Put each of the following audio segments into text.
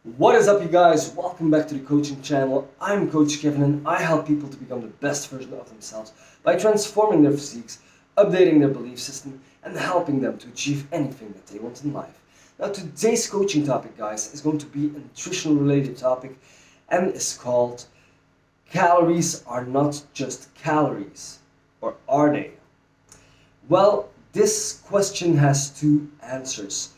What is up, you guys? Welcome back to the coaching channel. I'm Coach Kevin and I help people to become the best version of themselves by transforming their physiques, updating their belief system, and helping them to achieve anything that they want in life. Now, today's coaching topic, guys, is going to be a nutrition related topic and is called Calories Are Not Just Calories, or are they? Well, this question has two answers.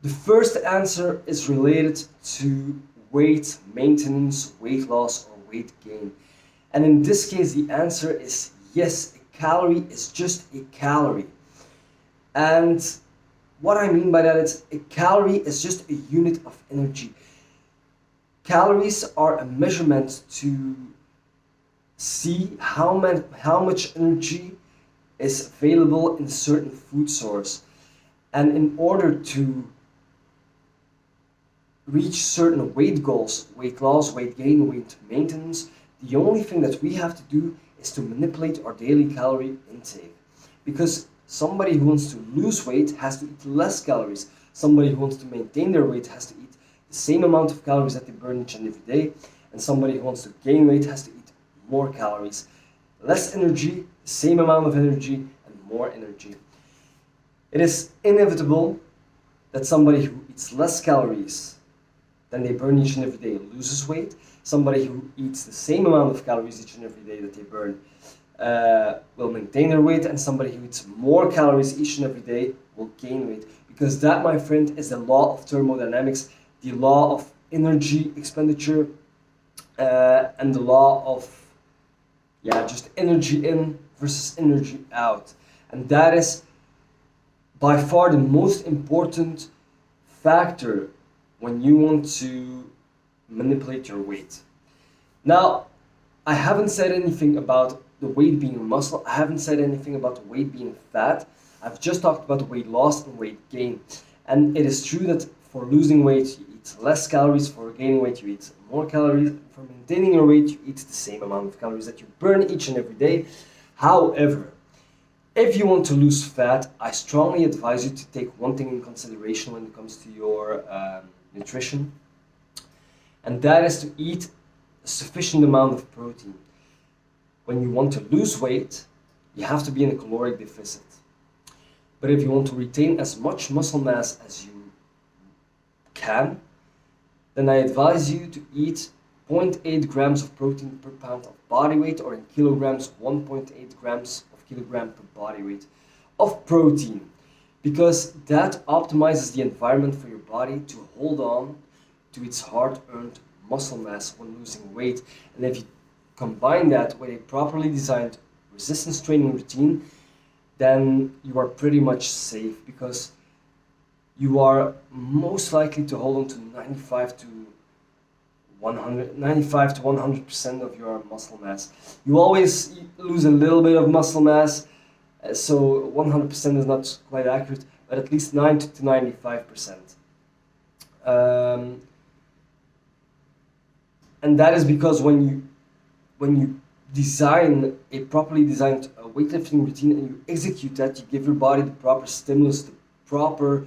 The first answer is related to weight maintenance, weight loss, or weight gain. And in this case, the answer is yes, a calorie is just a calorie. And what I mean by that is a calorie is just a unit of energy. Calories are a measurement to see how much energy is available in a certain food source. And in order to reach certain weight goals, weight loss, weight gain, weight maintenance, the only thing that we have to do is to manipulate our daily calorie intake. Because somebody who wants to lose weight has to eat less calories. Somebody who wants to maintain their weight has to eat the same amount of calories that they burn each and every day. And somebody who wants to gain weight has to eat more calories. Less energy, the same amount of energy, and more energy. It is inevitable that somebody who eats less calories than they burn each and every day loses weight. Somebody who eats the same amount of calories each and every day that they burn will maintain their weight, and somebody who eats more calories each and every day will gain weight. Because that, my friend, is the law of thermodynamics, the law of energy expenditure, and the law of just energy in versus energy out. And that is by far the most important factor when you want to manipulate your weight. Now, I haven't said anything about the weight being muscle. I haven't said anything about the weight being fat. I've just talked about weight loss and weight gain. And it is true that for losing weight, you eat less calories. For gaining weight, you eat more calories. For maintaining your weight, you eat the same amount of calories that you burn each and every day. However, if you want to lose fat, I strongly advise you to take one thing in consideration when it comes to your nutrition, and that is to eat a sufficient amount of protein. When you want to lose weight, you have to be in a caloric deficit. But if you want to retain as much muscle mass as you can, then I advise you to eat 0.8 grams of protein per pound of body weight, or in kilograms, 1.8 grams of kilogram per body weight of protein, because that optimizes the environment for your body to hold on to its hard-earned muscle mass when losing weight. And if you combine that with a properly designed resistance training routine, then you are pretty much safe, because you are most likely to hold on to 95 to 100% of your muscle mass. You always lose a little bit of muscle mass, so 100% is not quite accurate, but at least 90 to 95%. And that is because when you design a properly designed weightlifting routine and you execute that, you give your body the proper stimulus, the proper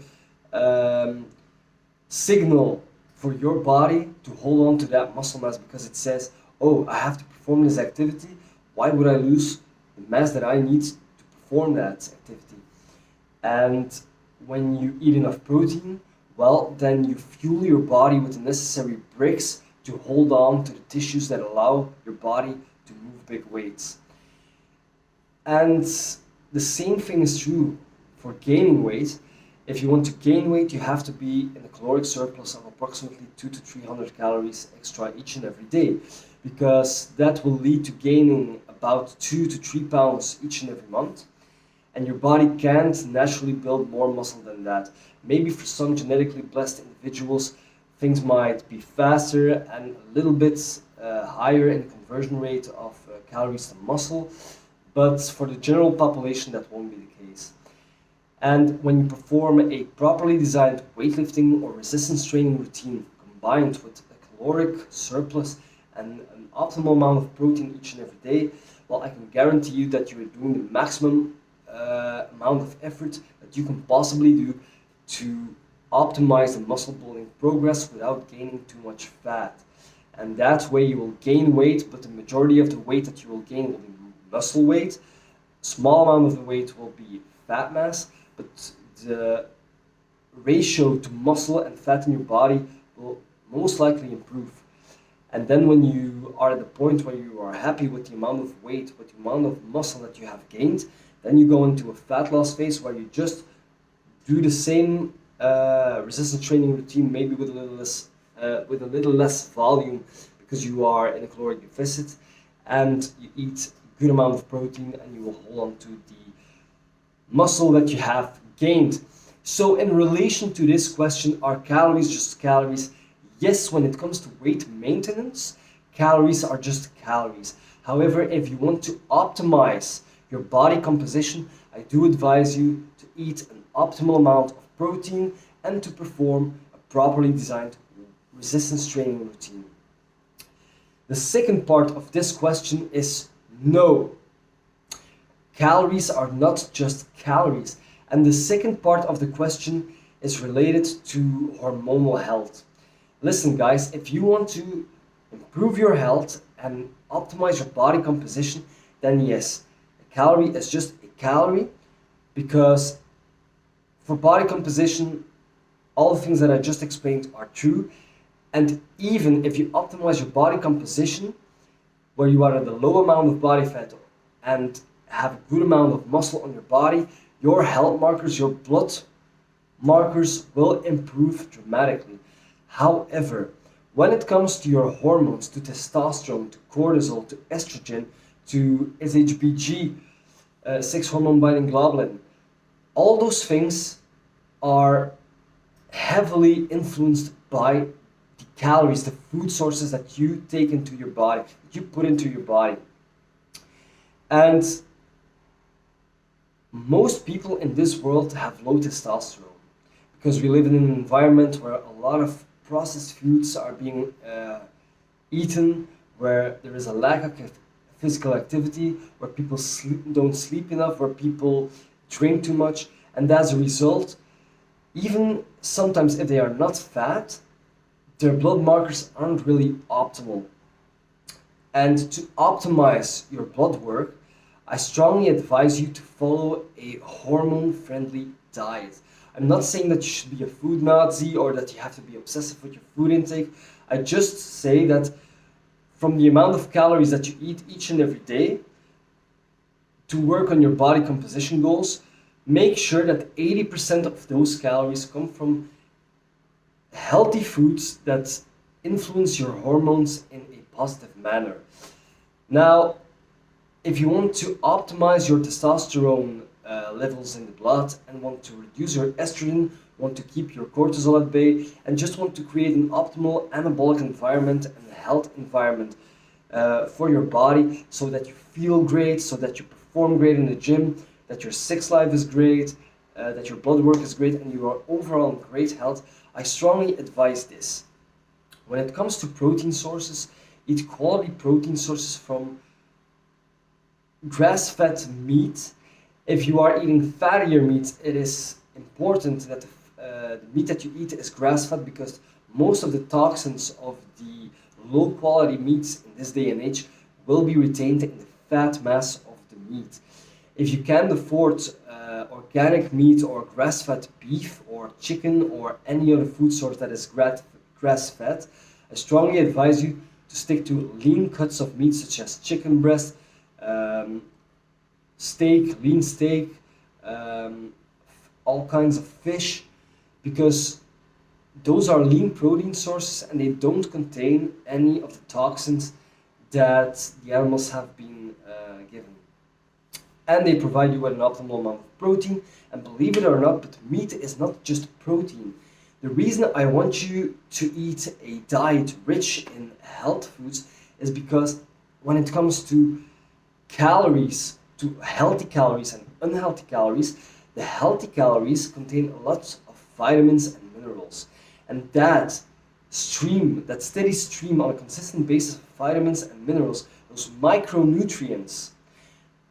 signal for your body to hold on to that muscle mass, because it says, oh, I have to perform this activity. Why would I lose the mass that I need to perform that activity? And when you eat enough protein, well, then you fuel your body with the necessary bricks to hold on to the tissues that allow your body to move big weights. And the same thing is true for gaining weight. If you want to gain weight, you have to be in a caloric surplus of approximately 200 to 300 calories extra each and every day, because that will lead to gaining about 2 to 3 pounds each and every month. And your body can't naturally build more muscle than that. Maybe for some genetically blessed individuals, things might be faster and a little bit higher in the conversion rate of calories to muscle, but for the general population, that won't be the case. And when you perform a properly designed weightlifting or resistance training routine combined with a caloric surplus and an optimal amount of protein each and every day, well, I can guarantee you that you are doing the maximum amount of effort that you can possibly do to optimize the muscle building progress without gaining too much fat. And that way you will gain weight, but the majority of the weight that you will gain will be muscle weight. Small amount of the weight will be fat mass, but the ratio to muscle and fat in your body will most likely improve. And then when you are at the point where you are happy with the amount of weight, with the amount of muscle that you have gained, then you go into a fat loss phase where you just do the same resistance training routine, maybe with a little less volume, because you are in a caloric deficit, and you eat a good amount of protein, and you will hold on to the muscle that you have gained. So in relation to this question, are calories just calories? Yes, when it comes to weight maintenance, calories are just calories. However, if you want to optimize your body composition, I do advise you to eat an optimal amount of protein and to perform a properly designed resistance training routine. The second part of this question is no. Calories are not just calories. And the second part of the question is related to hormonal health. Listen, guys, if you want to improve your health and optimize your body composition, then yes, a calorie is just a calorie, because for body composition, all the things that I just explained are true. And even if you optimize your body composition, where you are at a low amount of body fat and have a good amount of muscle on your body, your health markers, your blood markers will improve dramatically. However, when it comes to your hormones, to testosterone, to cortisol, to estrogen, to SHBG, 6-hormone binding globulin, all those things are heavily influenced by the calories, the food sources that you take into your body, that you put into your body. And most people in this world have low testosterone because we live in an environment where a lot of processed foods are being eaten, where there is a lack of physical activity, where people don't sleep enough, where people drink too much, and as a result, even sometimes if they are not fat, their blood markers aren't really optimal. And to optimize your blood work, I strongly advise you to follow a hormone-friendly diet. I'm not saying that you should be a food Nazi or that you have to be obsessive with your food intake. I just say that from the amount of calories that you eat each and every day, to work on your body composition goals, make sure that 80% of those calories come from healthy foods that influence your hormones in a positive manner. Now, if you want to optimize your testosterone levels in the blood and want to reduce your estrogen, want to keep your cortisol at bay, and just want to create an optimal anabolic environment and a health environment for your body, so that you feel great, so that you perform great in the gym, that your sex life is great, that your blood work is great, and you are overall in great health, I strongly advise this. When it comes to protein sources, eat quality protein sources from grass-fed meat. If you are eating fattier meat, it is important that the meat that you eat is grass-fed, because most of the toxins of the low-quality meats in this day and age will be retained in the fat mass of the meat. If you can't afford organic meat or grass-fed beef or chicken or any other food source that is grass-fed, I strongly advise you to stick to lean cuts of meat such as chicken breast, steak, lean steak, all kinds of fish, because those are lean protein sources and they don't contain any of the toxins that the animals have been given. And they provide you with an optimal amount of protein. And believe it or not, but meat is not just protein. The reason I want you to eat a diet rich in health foods is because when it comes to calories, to healthy calories and unhealthy calories, the healthy calories contain lots of vitamins and minerals. And that stream, that steady stream on a consistent basis of vitamins and minerals, those micronutrients,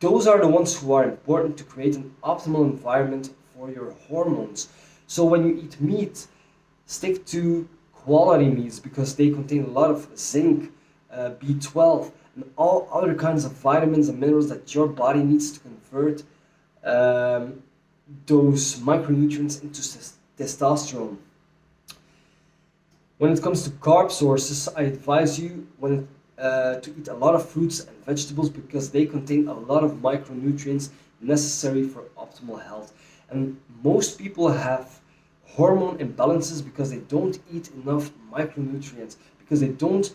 those are the ones who are important to create an optimal environment for your hormones. So when you eat meat, Stick to quality meats because they contain a lot of zinc, B12, and all other kinds of vitamins and minerals that your body needs to convert those micronutrients into testosterone. When it comes to carb sources, I advise you to eat a lot of fruits and vegetables because they contain a lot of micronutrients necessary for optimal health. And most people have hormone imbalances because they don't eat enough micronutrients, because they don't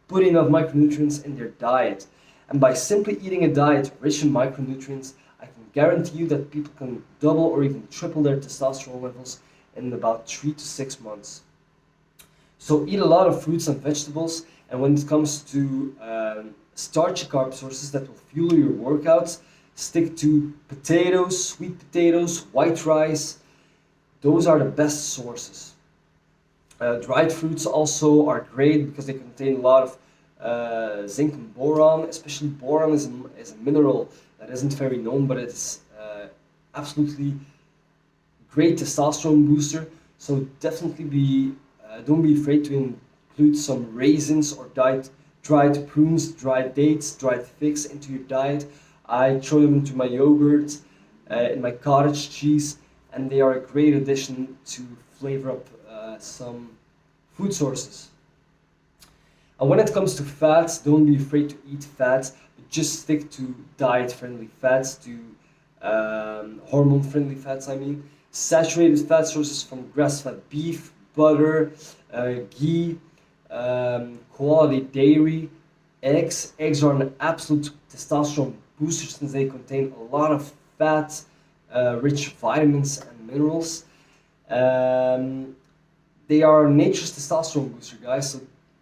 put enough micronutrients in their diet. And by simply eating a diet rich in micronutrients, I can guarantee you that people can double or even triple their testosterone levels in about 3 to 6 months. So eat a lot of fruits and vegetables, and when it comes to starchy carb sources that will fuel your workouts, stick to potatoes, sweet potatoes, white rice. Those are the best sources. Dried fruits also are great because they contain a lot of zinc and boron. Especially boron is a mineral that isn't very known, but it's absolutely great testosterone booster. So definitely don't be afraid to include some raisins or dried prunes, dried dates, dried figs into your diet. I throw them into my yogurt, in my cottage cheese, and they are a great addition to flavor up some food sources. And when it comes to fats, don't be afraid to eat fats, but just stick to diet-friendly fats, to hormone-friendly fats, I mean. Saturated fat sources from grass-fed beef, butter, ghee, quality dairy, eggs. Eggs are an absolute testosterone booster since they contain a lot of fat, rich vitamins and minerals. They are nature's testosterone booster, guys, so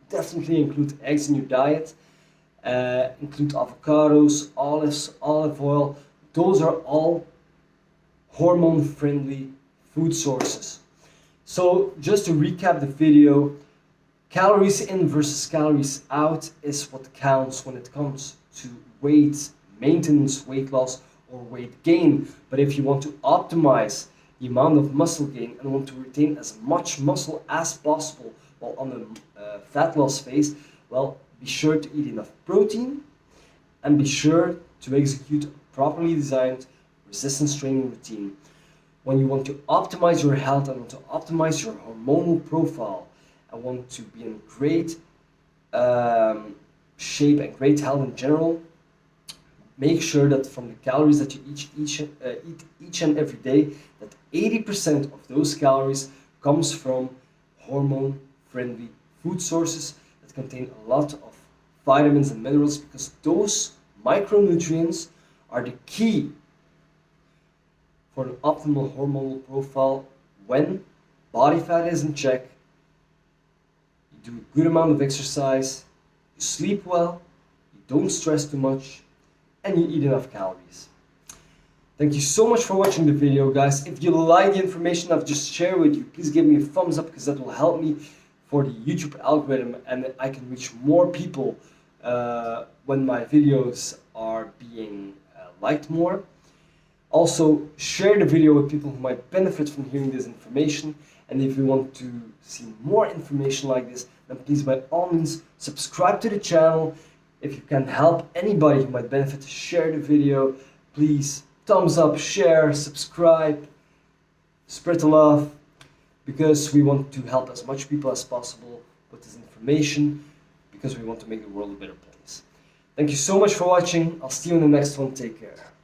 definitely include eggs in your diet. Include avocados, olives, olive oil. Those are all hormone-friendly food sources. So just to recap the video, calories in versus calories out is what counts when it comes to weight maintenance, weight loss, or weight gain. But if you want to optimize the amount of muscle gain and want to retain as much muscle as possible while on the fat loss phase, well, be sure to eat enough protein and be sure to execute a properly designed resistance training routine. When you want to optimize your health and want to optimize your hormonal profile and want to be in great shape and great health in general, make sure that from the calories that you eat each and every day, that 80% of those calories comes from hormone-friendly food sources that contain a lot of vitamins and minerals, because those micronutrients are the key for an optimal hormonal profile when body fat is in check, you do a good amount of exercise, you sleep well, you don't stress too much, and you eat enough calories. Thank you so much for watching the video, guys. If you like the information I've just shared with you, please give me a thumbs up because that will help me for the YouTube algorithm and I can reach more people when my videos are being liked more. Also, share the video with people who might benefit from hearing this information. And if you want to see more information like this, then please by all means subscribe to the channel. If you can help anybody who might benefit, share the video. Please thumbs up, share, subscribe, spread the love, because we want to help as much people as possible with this information, because we want to make the world a better place. Thank you so much for watching. I'll see you in the next one. Take care.